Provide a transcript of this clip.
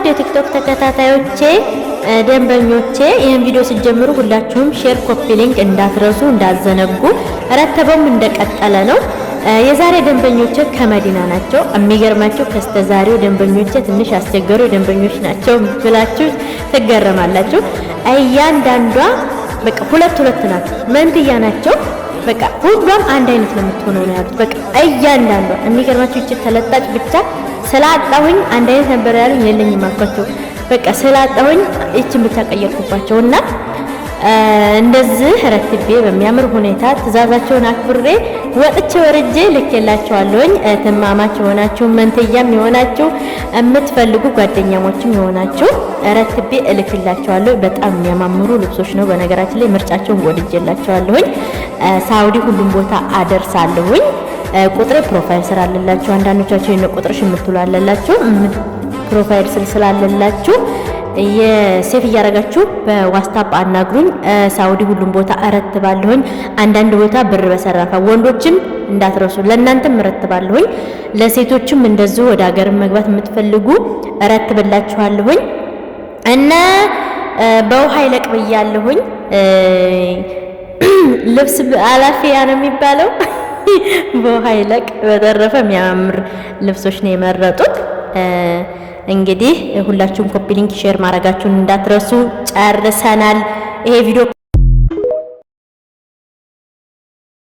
የቲክቶክ ተከታታዮቼ ደንበኞቼ ይህን ቪዲዮ ስትጀምሩ ሁላችሁም ሼር፣ ኮፒ ሊንክ እንዳትረሱ እንዳዘነጉ። ረተበውም እንደቀጠለ ነው። የዛሬ ደንበኞቼ ከመዲና ናቸው። የሚገርማቸው ከስተዛሬው ደንበኞቼ ትንሽ ያስቸገሩ ደንበኞች ናቸው ብላችሁ ትገረማላችሁ። እያንዳንዷ በቃ ሁለት ናቸው፣ መንትያ ናቸው። በቃ ሁሉም አንድ አይነት ነው የምትሆነው ነው ያሉት። በቃ እያንዳንዷ የሚገርማችሁ እቺ ተለጣጭ ብቻ ስላጣሁኝ አንድ አይነት ነበር ያሉኝ። የለኝም አልኳቸው። በቃ ስላጣሁኝ እቺን ብቻ ቀየርኩባቸውና እንደዚህ ረትቤ በሚያምር ሁኔታ ትእዛዛቸውን አክብሬ ወጥቼ ወርጄ ልኬላቸዋለሁኝ። ተማማች የሆናችሁ መንትያም የሆናችሁ የምትፈልጉ ጓደኛሞችም የሆናችሁ ረትቤ እልክላቸዋለሁ። በጣም የሚያማምሩ ልብሶች ነው። በነገራችን ላይ ምርጫቸውን ወድጄላቸዋለሁኝ። ሳውዲ ሁሉም ቦታ አደርሳለሁኝ። ቁጥሬ ፕሮፋይል ስራ አለላችሁ። አንዳንዶቻችሁ የነ ቁጥርሽ የምትሉ አለላችሁ። ፕሮፋይል ስላለላችሁ የሴፍ እያረጋችሁ በዋትስአፕ አናግሩኝ። ሳውዲ ሁሉም ቦታ እረትባለሁኝ። አንዳንድ ቦታ ብር በሰራፋ ወንዶችም እንዳትረሱ፣ ለእናንተም እረትባለሁኝ። ለሴቶችም እንደዚሁ ወደ ሀገር መግባት የምትፈልጉ እረትብላችኋለሁኝ እና በውሃ ይለቅ ብያለሁኝ። ልብስ አላፊያ ነው የሚባለው። በውሃ ይለቅ። በተረፈ የሚያምር ልብሶች ነው የመረጡት። እንግዲህ ሁላችሁም ኮፒ ሊንክ ሼር ማድረጋችሁን እንዳትረሱ። ጨርሰናል። ይሄ ቪዲዮ